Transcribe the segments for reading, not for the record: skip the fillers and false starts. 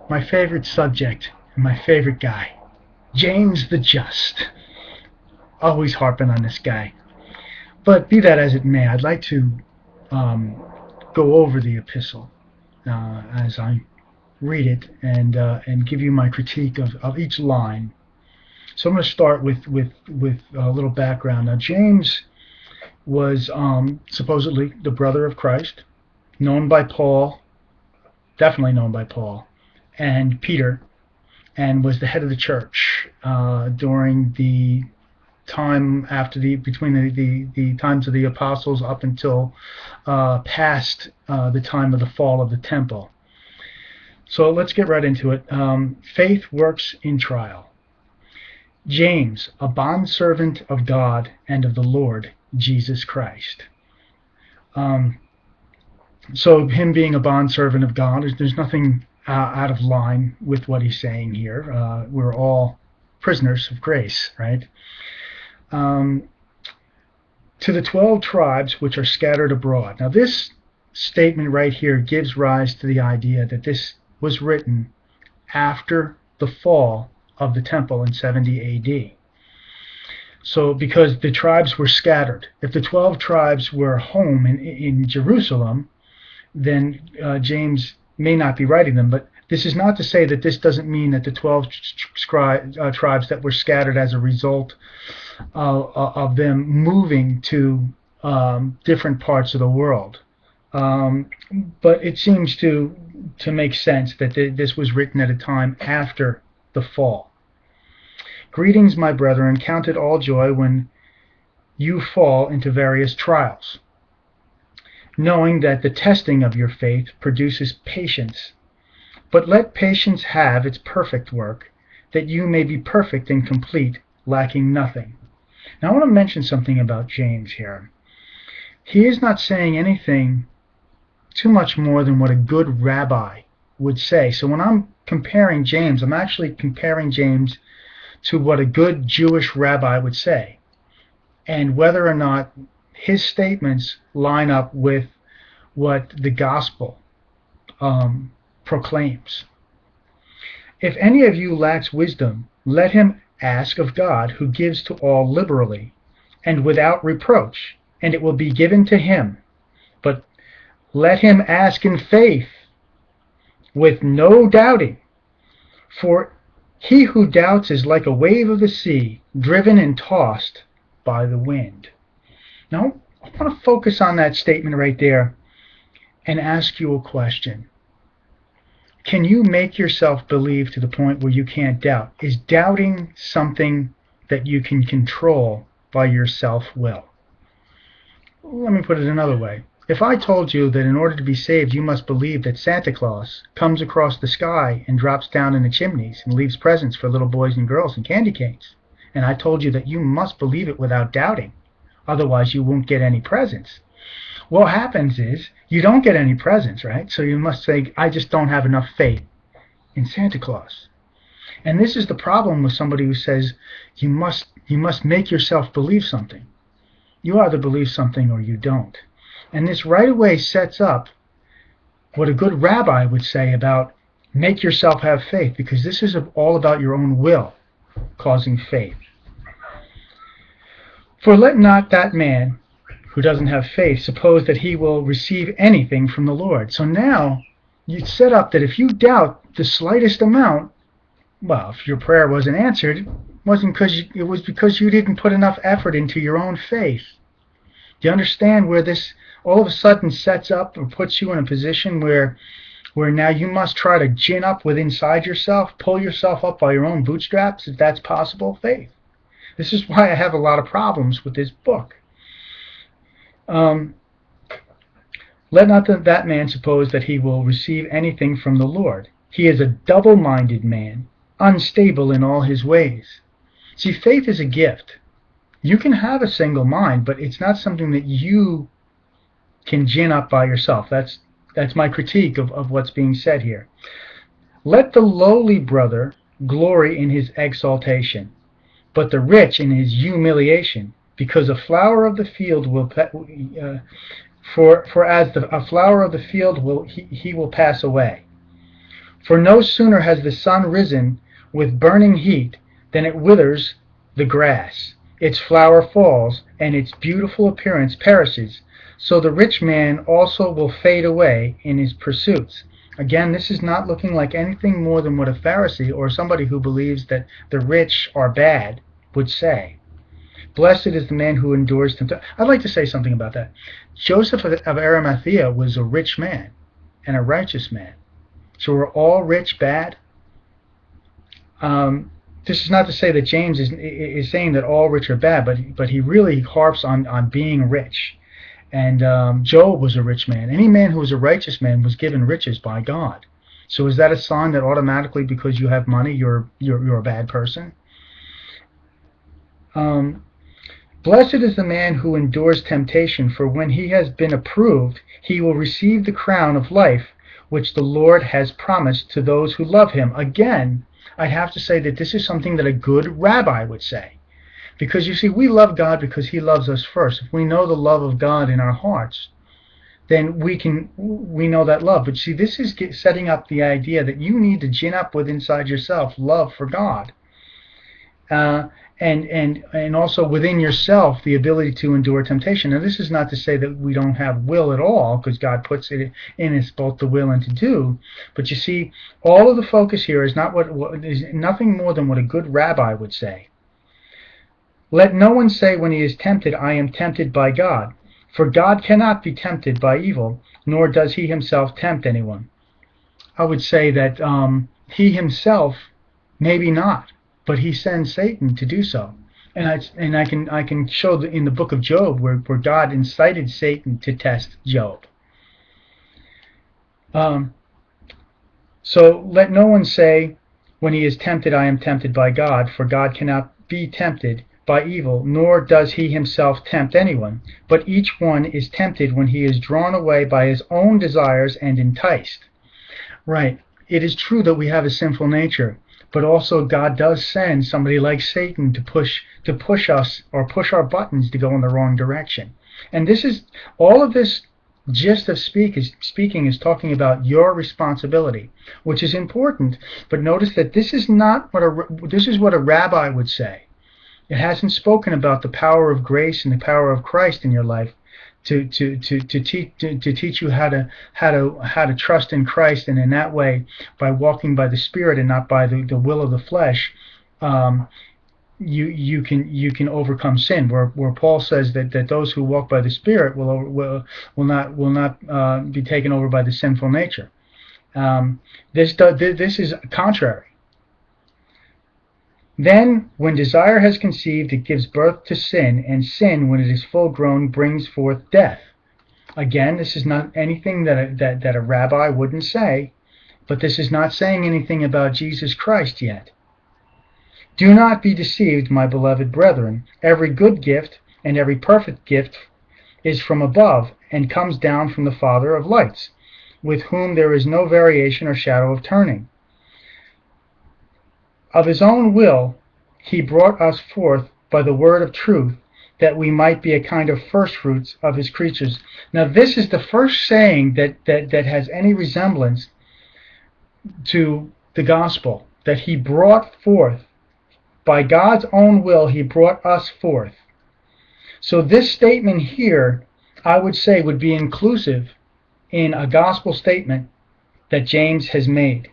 my favorite subject and my favorite guy, James the Just. Always harping on this guy. But be that as it may, I'd like to um, go over the epistle as I read it and give you my critique of each line. So I'm going to start with a little background. Now, James was supposedly the brother of Christ, known by Paul, definitely known by Paul, and Peter, and was the head of the church during the time after between the times of the apostles up until past the time of the fall of the temple. So let's get right into it. Faith works in trial. James, a bondservant of God and of the Lord Jesus Christ. So him being a bondservant of God, there's nothing out of line with what he's saying here. We're all prisoners of grace, right? To the 12 tribes which are scattered abroad. Now this statement right here gives rise to the idea that this was written after the fall of the temple in 70 AD. So because the tribes were scattered. If the 12 tribes were home in Jerusalem, then James may not be writing them. But this is not to say that this doesn't mean that the 12 tribes that were scattered as a result of them moving to different parts of the world. But it seems to make sense that this was written at a time after the fall. Greetings, my brethren. Count it all joy when you fall into various trials, knowing that the testing of your faith produces patience. But let patience have its perfect work, that you may be perfect and complete, lacking nothing. Now I want to mention something about James here. He is not saying anything too much more than what a good rabbi would say. So when I'm comparing James, I'm actually comparing James to what a good Jewish rabbi would say, and whether or not his statements line up with what the gospel proclaims. If any of you lacks wisdom, let him ask of God, who gives to all liberally and without reproach, and it will be given to him. But let him ask in faith, with no doubting. For he who doubts is like a wave of the sea, driven and tossed by the wind. Now, I want to focus on that statement right there and ask you a question. Can you make yourself believe to the point where you can't doubt? Is doubting something that you can control by your self-will? Let me put it another way. If I told you that in order to be saved you must believe that Santa Claus comes across the sky and drops down in the chimneys and leaves presents for little boys and girls and candy canes, and I told you that you must believe it without doubting, otherwise you won't get any presents, what happens is you don't get any presents, right? So you must say, I just don't have enough faith in Santa Claus. And this is the problem with somebody who says you must make yourself believe something. You either believe something or you don't. And this right away sets up what a good rabbi would say about make yourself have faith, because this is all about your own will causing faith. For let not that man who doesn't have faith suppose that he will receive anything from the Lord. So now you set up that if you doubt the slightest amount, well, if your prayer wasn't answered, it was because you didn't put enough effort into your own faith. Do you understand where this all of a sudden sets up or puts you in a position where now you must try to gin up with inside yourself, pull yourself up by your own bootstraps, if that's possible, faith? This is why I have a lot of problems with this book. Let not that man suppose that he will receive anything from the Lord. He is a double-minded man, unstable in all his ways. See, faith is a gift. You can have a single mind, but it's not something that you can gin up by yourself. That's my critique of what's being said here. Let the lowly brother glory in his exaltation, but the rich in his humiliation, because a flower of the field will for as a flower of the field he will pass away. For no sooner has the sun risen with burning heat than it withers the grass, its flower falls, and its beautiful appearance perishes. So the rich man also will fade away in his pursuits. Again, this is not looking like anything more than what a Pharisee or somebody who believes that the rich are bad would say. Blessed is the man who endures temptation. I'd like to say something about that. Joseph of Arimathea was a rich man and a righteous man. So are all rich bad? This is not to say that James is saying that all rich are bad, but he really harps on being rich. And Job was a rich man. Any man who was a righteous man was given riches by God. So is that a sign that automatically because you have money you're a bad person? Blessed is the man who endures temptation, for when he has been approved, he will receive the crown of life which the Lord has promised to those who love him. Again, I have to say that this is something that a good rabbi would say. Because you see, we love God because he loves us first. If we know the love of God in our hearts, then we know that love. But see, this is setting up the idea that you need to gin up with inside yourself love for God. And also within yourself the ability to endure temptation. Now this is not to say that we don't have will at all, because God puts it in us both the will and to do. But you see, all of the focus here is is nothing more than what a good rabbi would say. Let no one say when he is tempted, I am tempted by God. For God cannot be tempted by evil, nor does he himself tempt anyone. I would say that he himself, maybe not, but he sends Satan to do so. And I can show in the book of Job where God incited Satan to test Job. So let no one say when he is tempted, I am tempted by God, for God cannot be tempted by evil, nor does he himself tempt anyone. But each one is tempted when he is drawn away by his own desires and enticed. Right. It is true that we have a sinful nature, but also God does send somebody like Satan to push us or push our buttons to go in the wrong direction. And this is all of this gist of speaking is talking about your responsibility, which is important. But notice that this is not this is what a rabbi would say. It hasn't spoken about the power of grace and the power of Christ in your life to teach you how to trust in Christ, and in that way, by walking by the Spirit and not by the will of the flesh, you can overcome sin. Where Paul says that those who walk by the Spirit will not be taken over by the sinful nature. This is contrary. Then, when desire has conceived, it gives birth to sin, and sin, when it is full grown, brings forth death. Again, this is not anything that a rabbi wouldn't say, but this is not saying anything about Jesus Christ yet. Do not be deceived, my beloved brethren. Every good gift and every perfect gift is from above, and comes down from the Father of lights, with whom there is no variation or shadow of turning. Of his own will he brought us forth by the word of truth, that we might be a kind of firstfruits of his creatures. Now this is the first saying that has any resemblance to the gospel, that he brought forth. By God's own will he brought us forth. So this statement here, I would say, would be inclusive in a gospel statement that James has made.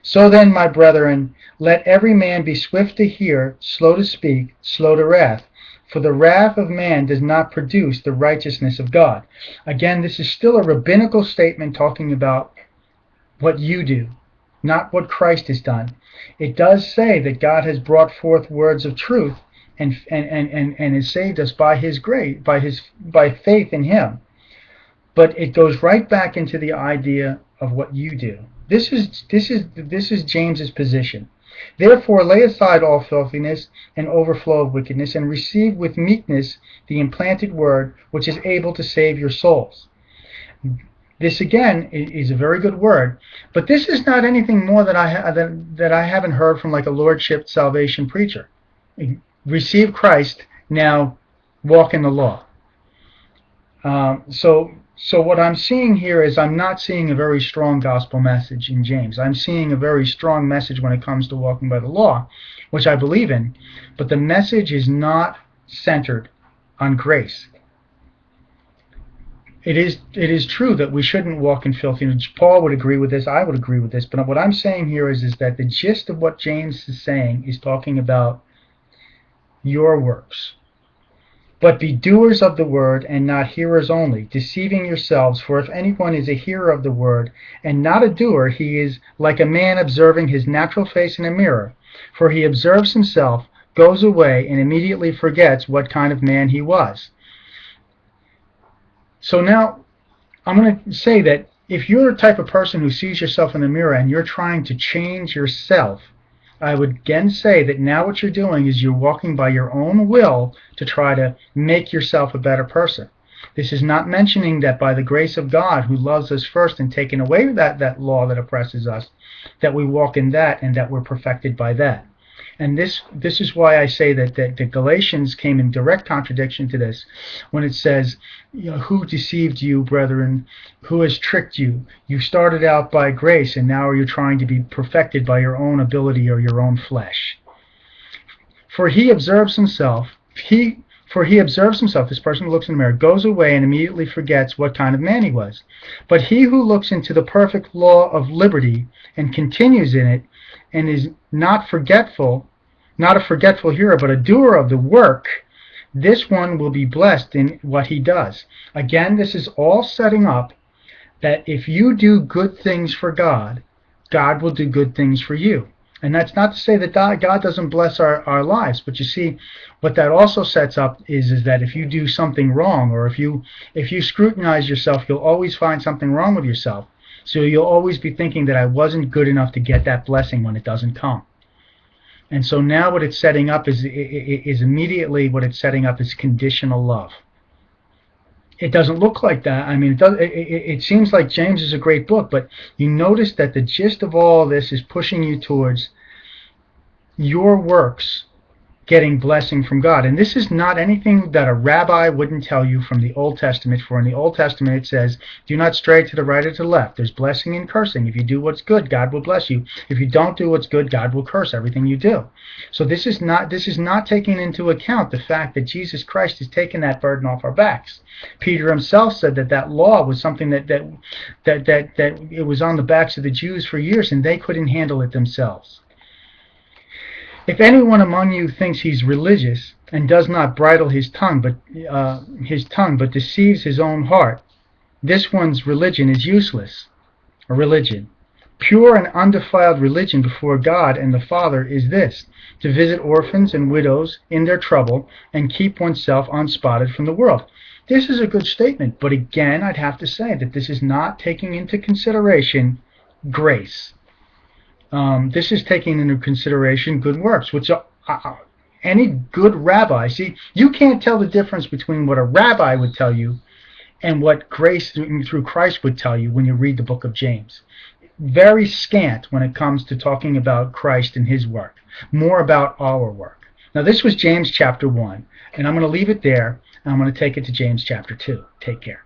So then, my brethren, let every man be swift to hear, slow to speak, slow to wrath. For the wrath of man does not produce the righteousness of God. Again, this is still a rabbinical statement talking about what you do, not what Christ has done. It does say that God has brought forth words of truth and has saved us by his grace, by faith in him. But it goes right back into the idea of what you do. This is James's position. Therefore lay aside all filthiness and overflow of wickedness, and receive with meekness the implanted word, which is able to save your souls. This again is a very good word, but this is not anything more that I haven't heard from like a lordship salvation preacher. Receive Christ, now walk in the law. So So what I'm seeing here is I'm not seeing a very strong gospel message in James. I'm seeing a very strong message when it comes to walking by the law, which I believe in, but the message is not centered on grace. It is true that we shouldn't walk in filthiness. Paul would agree with this. I would agree with this. But what I'm saying here is that the gist of what James is saying is talking about your works. But be doers of the word and not hearers only, deceiving yourselves. For if anyone is a hearer of the word and not a doer, he is like a man observing his natural face in a mirror. For he observes himself, goes away, and immediately forgets what kind of man he was. So now, I'm going to say that if you're the type of person who sees yourself in the mirror and you're trying to change yourself, I would again say that now what you're doing is you're walking by your own will to try to make yourself a better person. This is not mentioning that by the grace of God, who loves us first and taken away that law that oppresses us, that we walk in that and that we're perfected by that. And this is why I say that the Galatians came in direct contradiction to this when it says, who deceived you, brethren? Who has tricked you? You started out by grace, and now you're trying to be perfected by your own ability or your own flesh. For he observes himself, this person who looks in the mirror, goes away and immediately forgets what kind of man he was. But he who looks into the perfect law of liberty and continues in it, and is not a forgetful hearer, but a doer of the work, this one will be blessed in what he does. Again, this is all setting up that if you do good things for God, God will do good things for you. And that's not to say that God doesn't bless our lives, but you see, what that also sets up is that if you do something wrong, or if you scrutinize yourself, you'll always find something wrong with yourself. So you'll always be thinking that I wasn't good enough to get that blessing when it doesn't come. And so now what it's setting up is immediately what it's setting up is conditional love. It doesn't look like that. I mean, it seems like James is a great book, but you notice that the gist of all this is pushing you towards your works getting blessing from God. And this is not anything that a rabbi wouldn't tell you from the Old Testament. For in the Old Testament it says, do not stray to the right or to the left. There's blessing and cursing. If you do what's good, God will bless you. If you don't do what's good, God will curse everything you do. So this is not taking into account the fact that Jesus Christ has taken that burden off our backs. Peter himself said that law was something that it was on the backs of the Jews for years, and they couldn't handle it themselves. If anyone among you thinks he's religious and does not bridle his tongue, but deceives his own heart, this one's religion is useless. A religion. Pure and undefiled religion before God and the Father is this: to visit orphans and widows in their trouble and keep oneself unspotted from the world. This is a good statement, but again, I'd have to say that this is not taking into consideration grace. This is taking into consideration good works, which any good rabbi, see, you can't tell the difference between what a rabbi would tell you and what grace through Christ would tell you when you read the book of James. Very scant when it comes to talking about Christ and his work, more about our work. Now, this was James chapter 1, and I'm going to leave it there, and I'm going to take it to James chapter 2. Take care.